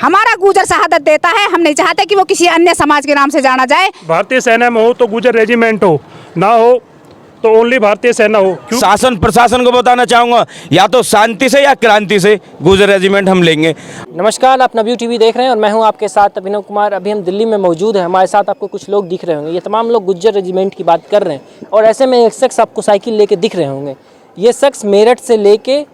हमारा गुजर शहादत देता है, हम नहीं चाहते कि वो किसी अन्य समाज के नाम से जाना जाए। भारतीय सेना में हो तो गुजर रेजिमेंट हो, ना हो तो ओनली भारतीय सेना हो। शासन प्रशासन को बताना चाहूँगा, या तो शांति से या क्रांति से गुजर रेजिमेंट हम लेंगे। नमस्कार, आप नवयुग टीवी देख रहे हैं और मैं हूं आपके साथ अभिनव कुमार। अभी हम दिल्ली में मौजूद हैं, हमारे साथ आपको कुछ लोग दिख रहे होंगे। ये तमाम लोग गुज्जर रेजिमेंट की बात कर रहे हैं और ऐसे में एक शख्स आपको साइकिल लेके दिख रहे होंगे। ये शख्स मेरठ से लेके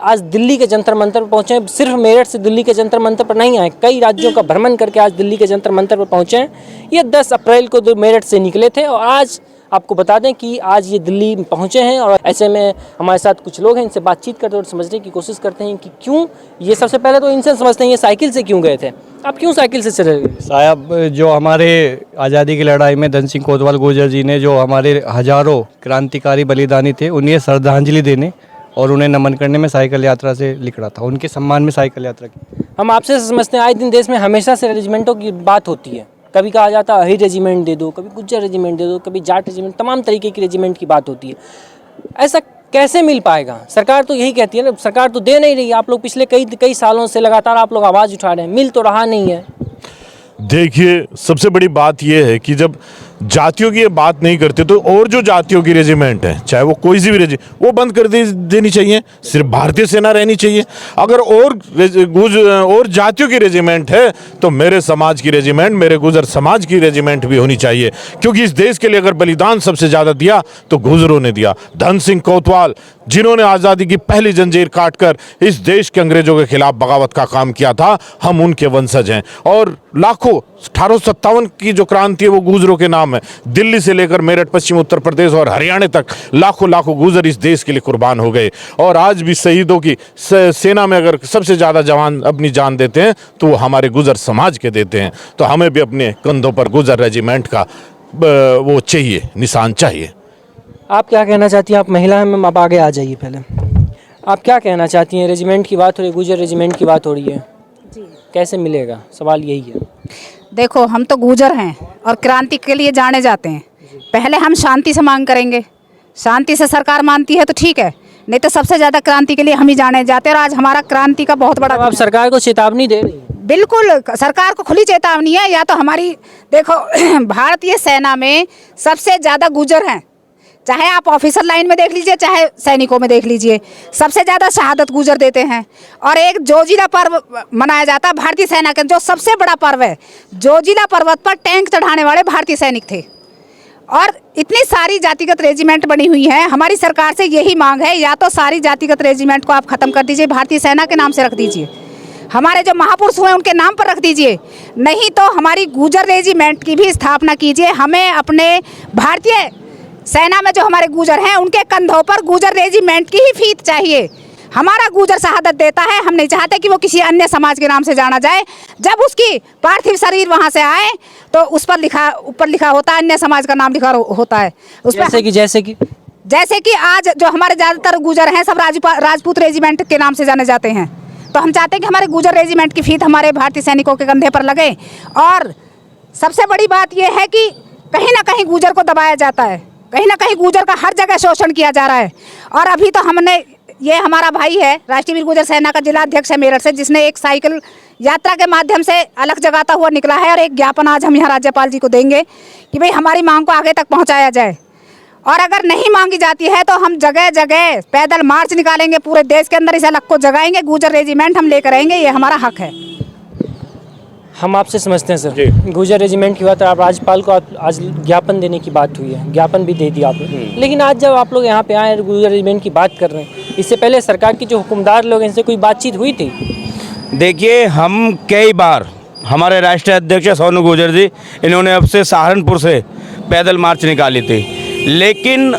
आज दिल्ली के जंतर मंतर पर पहुँचे हैं। सिर्फ मेरठ से दिल्ली के जंतर मंतर पर नहीं आए, कई राज्यों का भ्रमण करके आज दिल्ली के जंतर मंतर पर पहुँचे हैं। ये 10 अप्रैल को मेरठ से निकले थे और आज आपको बता दें कि आज ये दिल्ली पहुंचे हैं। और ऐसे में हमारे साथ कुछ लोग हैं, इनसे बातचीत करते और समझने की कोशिश करते हैं कि क्यों ये, सबसे पहले तो इनसे समझते हैं ये साइकिल से क्यों गए थे। आप क्यों साइकिल से चले गए? साहब, जो हमारे आज़ादी की लड़ाई में धन सिंह कोतवाल गुर्जर जी ने जो हमारे हजारों क्रांतिकारी बलिदानी थे उन्हें श्रद्धांजलि देने और उन्हें नमन करने में साइकिल यात्रा से निकला था, उनके सम्मान में साइकिल यात्रा की। हम आपसे समझते हैं, आए दिन देश में हमेशा से रेजिमेंटों की बात होती है। कभी कहा जाता है अही रेजिमेंट दे दो, कभी गुज्जर रेजिमेंट दे दो, कभी जाट रेजिमेंट, तमाम तरीके की रेजिमेंट की बात होती है। ऐसा कैसे मिल पाएगा? सरकार तो यही कहती है ना, सरकार तो दे नहीं रही। आप लोग पिछले कई सालों से लगातार आप लोग आवाज़ उठा रहे हैं, मिल तो रहा नहीं है। देखिए, सबसे बड़ी बात यह है कि जब जातियों की ये बात नहीं करते तो और जो जातियों की रेजिमेंट है, चाहे वो कोई सी भी रेजिमेंट, वो बंद कर देनी चाहिए। सिर्फ भारतीय सेना रहनी चाहिए। अगर और जातियों की रेजिमेंट है तो मेरे समाज की रेजिमेंट, मेरे गुजर समाज की रेजिमेंट भी होनी चाहिए। क्योंकि इस देश के लिए अगर बलिदान सबसे ज़्यादा दिया तो गुजरों ने दिया। धन सिंह कोतवाल, जिन्होंने आज़ादी की पहली जंजीर काटकर इस देश के अंग्रेजों के खिलाफ बगावत का काम किया था, हम उनके वंशज हैं। और लाखों 1857 की जो क्रांति है वो गुजरों के नाम है। दिल्ली से लेकर मेरठ, पश्चिम उत्तर प्रदेश और हरियाणा तक लाखों गुजर इस देश के लिए कुर्बान हो गए। और आज भी शहीदों की सेना में अगर सबसे ज़्यादा जवान अपनी जान देते हैं तो वो हमारे गुजर समाज के देते हैं। तो हमें भी अपने कंधों पर गुजर रेजिमेंट का वो चाहिए, निशान चाहिए। आप क्या कहना चाहती हैं? आप महिला हैं मैम, आप आगे आ जाइए पहले। आप क्या कहना चाहती हैं? रेजिमेंट की बात हो रही है, गुजर रेजिमेंट की बात हो रही है जी, कैसे मिलेगा? सवाल यही है। देखो, हम तो गुजर हैं और क्रांति के लिए जाने जाते हैं। पहले हम शांति से मांग करेंगे, शांति से सरकार मानती है तो ठीक है, नहीं तो सबसे ज़्यादा क्रांति के लिए हम ही जाने जाते हैं। और आज हमारा क्रांति का बहुत बड़ा, आप सरकार को चेतावनी दे रही हैं? बिल्कुल, सरकार को खुली चेतावनी है। या तो हमारी देखो भारतीय सेना में सबसे ज़्यादा गुजर हैं, चाहे आप ऑफिसर लाइन में देख लीजिए, चाहे सैनिकों में देख लीजिए, सबसे ज़्यादा शहादत गुजर देते हैं। और एक जोजिला पर्व मनाया जाता है भारतीय सेना का, जो सबसे बड़ा पर्व है। जोजिला पर्वत पर टैंक चढ़ाने वाले भारतीय सैनिक थे। और इतनी सारी जातिगत रेजिमेंट बनी हुई है। हमारी सरकार से यही मांग है, या तो सारी जातिगत रेजिमेंट को आप ख़त्म कर दीजिए, भारतीय सेना के नाम से रख दीजिए, हमारे जो महापुरुष हुए उनके नाम पर रख दीजिए, नहीं तो हमारी गुजर रेजिमेंट की भी स्थापना कीजिए। हमें अपने भारतीय सेना में जो हमारे गुजर हैं उनके कंधों पर गुजर रेजिमेंट की ही फीत चाहिए। हमारा गुजर शहादत देता है, हम नहीं चाहते कि वो किसी अन्य समाज के नाम से जाना जाए। जब उसकी पार्थिव शरीर वहाँ से आए तो उस पर ऊपर लिखा होता है, अन्य समाज का नाम लिखा होता है उस पर। जैसे कि आज जो हमारे ज़्यादातर गुजर हैं सब राजपूत रेजिमेंट के नाम से जाने जाते हैं। तो हम चाहते हैं कि हमारे गुजर रेजिमेंट की फीत हमारे भारतीय सैनिकों के कंधे पर लगे। और सबसे बड़ी बात यह है कि कहीं ना कहीं गुजर को दबाया जाता है, कहीं ना कहीं गुजर का हर जगह शोषण किया जा रहा है। और अभी तो हमने, ये हमारा भाई है, राष्ट्रीय वीर गुजर सेना का जिला अध्यक्ष है मेरठ से, जिसने एक साइकिल यात्रा के माध्यम से अलग जगाता हुआ निकला है। और एक ज्ञापन आज हम यहाँ राज्यपाल जी को देंगे कि भाई हमारी मांग को आगे तक पहुँचाया जाए। और अगर नहीं मांगी जाती है तो हम जगह जगह पैदल मार्च निकालेंगे, पूरे देश के अंदर इस अलग को जगाएंगे। गुजर रेजिमेंट हम लेकर आएंगे, ये हमारा हक है। हम आपसे समझते हैं सर, गुजर रेजिमेंट की बात, आप राज्यपाल को आज ज्ञापन देने की बात हुई है, ज्ञापन भी दे दिया आपने। लेकिन आज जब आप लोग यहाँ पे आए गुजर रेजिमेंट की बात कर रहे हैं, इससे पहले सरकार की जो हुकुमदार लोग हैं इनसे कोई बातचीत हुई थी? देखिए, हम कई बार, हमारे राष्ट्रीय अध्यक्ष सोनू गुर्जर जी, इन्होंने अब से सहारनपुर से पैदल मार्च निकाली थी। लेकिन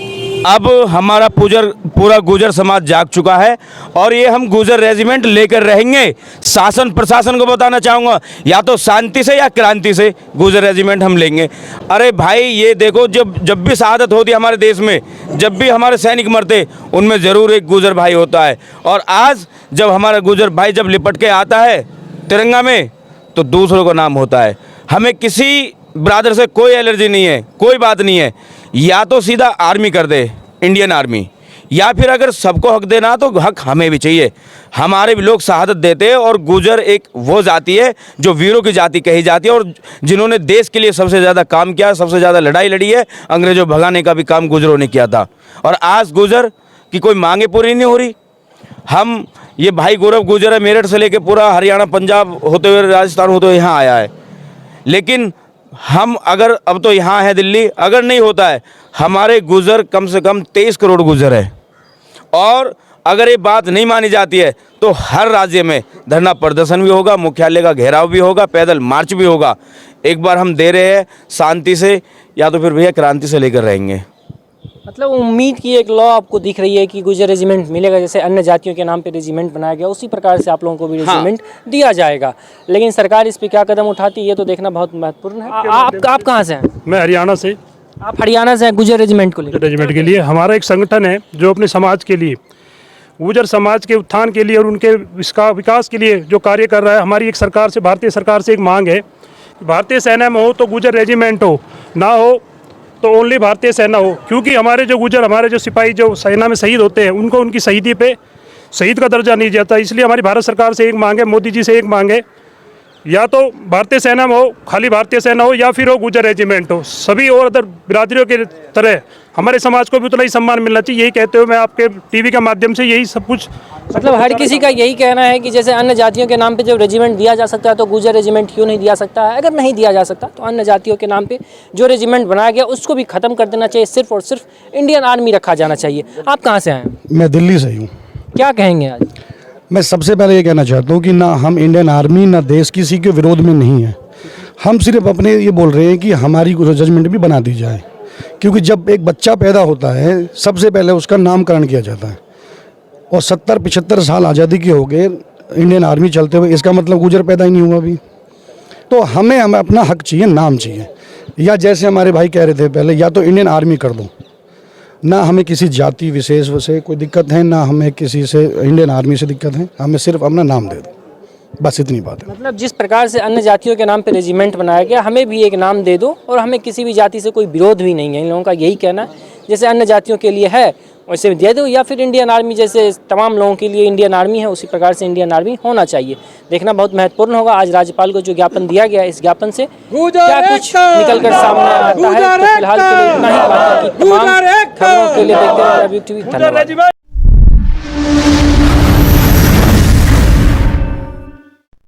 अब हमारा पूरा गुजर समाज जाग चुका है और ये हम गुजर रेजिमेंट लेकर रहेंगे। शासन प्रशासन को बताना चाहूँगा, या तो शांति से या क्रांति से गुजर रेजिमेंट हम लेंगे। अरे भाई, ये देखो, जब भी शहादत होती है हमारे देश में, जब भी हमारे सैनिक मरते, उनमें ज़रूर एक गुजर भाई होता है। और आज जब हमारा गुजर भाई जब लिपट के आता है तिरंगा में, तो दूसरों का नाम होता है। हमें किसी ब्रादर से कोई एलर्जी नहीं है, कोई बात नहीं है। या तो सीधा आर्मी कर दे, इंडियन आर्मी, या फिर अगर सबको हक देना तो हक हमें भी चाहिए। हमारे भी लोग शहादत देते हैं और गुजर एक वो जाति है जो वीरों की जाति कही जाती है और जिन्होंने देश के लिए सबसे ज़्यादा काम किया, सबसे ज़्यादा लड़ाई लड़ी है। अंग्रेजों भगाने का भी काम गुजरों ने किया था और आज गुजर की कोई मांगे पूरी नहीं हो रही। हम ये भाई गौरव गुजर है, मेरठ से लेके पूरा हरियाणा पंजाब होते हुए राजस्थान होते हुए यहाँ आया है, लेकिन हम अगर अब तो यहाँ है दिल्ली, अगर नहीं होता है हमारे गुजर कम से कम 23 करोड़ गुजर है। और अगर ये बात नहीं मानी जाती है तो हर राज्य में धरना प्रदर्शन भी होगा, मुख्यालय का घेराव भी होगा, पैदल मार्च भी होगा। एक बार हम दे रहे हैं शांति से, या तो फिर भैया क्रांति से लेकर रहेंगे। मतलब उम्मीद की एक लॉ आपको दिख रही है कि गुजर रेजिमेंट मिलेगा, जैसे अन्य जातियों के नाम पे रेजिमेंट बनाया गया उसी प्रकार से आप लोगों को भी रेजिमेंट दिया जाएगा। लेकिन सरकार इस पे क्या कदम उठाती है ये तो देखना बहुत महत्वपूर्ण है। आप कहाँ से हैं? मैं हरियाणा से। आप हरियाणा से हैं गुजर रेजिमेंट को लेकर? रेजिमेंट के लिए हमारा एक संगठन है जो अपने समाज के लिए, गुजर समाज के उत्थान के लिए और उनके विकास के लिए जो कार्य कर रहा है। हमारी एक सरकार से, भारतीय सरकार से एक मांग है कि भारतीय सेना में हो तो गुजर रेजिमेंट हो, ना हो तो ओनली भारतीय सेना हो। क्योंकि हमारे जो गुजर, हमारे जो सिपाही जो सेना में शहीद होते हैं उनको उनकी शहीदी पे शहीद का दर्जा नहीं जाता। इसलिए हमारी भारत सरकार से एक मांग है, मोदी जी से एक मांग है, या तो भारतीय सेना में हो, खाली भारतीय सेना हो, या फिर हो गुजर रेजिमेंट हो। सभी और अदर बिरादरियों के तरह हमारे समाज को भी उतना ही सम्मान मिलना चाहिए। यही कहते हुए मैं आपके टीवी के माध्यम से यही सब कुछ, मतलब हर किसी का यही कहना है कि जैसे अन्य जातियों के नाम पे जब रेजिमेंट दिया जा सकता है तो गुजर रेजिमेंट क्यों नहीं दिया सकता है? अगर नहीं दिया जा सकता तो अन्य जातियों के नाम पे जो रेजिमेंट बनाया गया उसको भी खत्म कर देना चाहिए, सिर्फ और सिर्फ इंडियन आर्मी रखा जाना चाहिए। आप कहाँ से आए? मैं दिल्ली से ही हूँ। क्या कहेंगे आज? मैं सबसे पहले ये कहना चाहता हूँ कि ना हम इंडियन आर्मी ना देश किसी के विरोध में नहीं है। हम सिर्फ अपने ये बोल रहे हैं कि हमारी जजमेंट भी बना दी जाए, क्योंकि जब एक बच्चा पैदा होता है सबसे पहले उसका नामकरण किया जाता है और 70-75 साल आज़ादी के हो गए इंडियन आर्मी चलते हुए, इसका मतलब गुजर पैदा ही नहीं हुआ अभी। तो हमें अपना हक चाहिए, नाम चाहिए, या जैसे हमारे भाई कह रहे थे पहले, या तो इंडियन आर्मी कर दो। ना हमें किसी जाति विशेष से कोई दिक्कत है, ना हमें किसी से इंडियन आर्मी से दिक्कत है, हमें सिर्फ अपना नाम दे दो, बस इतनी बात है। मतलब जिस प्रकार से अन्य जातियों के नाम पे रेजिमेंट बनाया गया, हमें भी एक नाम दे दो और हमें किसी भी जाति से कोई विरोध भी नहीं है। इन लोगों का यही कहना है जैसे अन्य जातियों के लिए है वैसे दे दो, या फिर इंडियन आर्मी जैसे तमाम लोगों के लिए इंडियन आर्मी है उसी प्रकार से इंडियन आर्मी होना चाहिए। देखना बहुत महत्वपूर्ण होगा आज राज्यपाल को जो ज्ञापन दिया गया, इस ज्ञापन से क्या कुछ निकल कर सामने आता है। तो फिलहाल के लिए इतना ही, बाकी तमाम खबरों के लिए देखते रहिए WTV। धन्यवाद।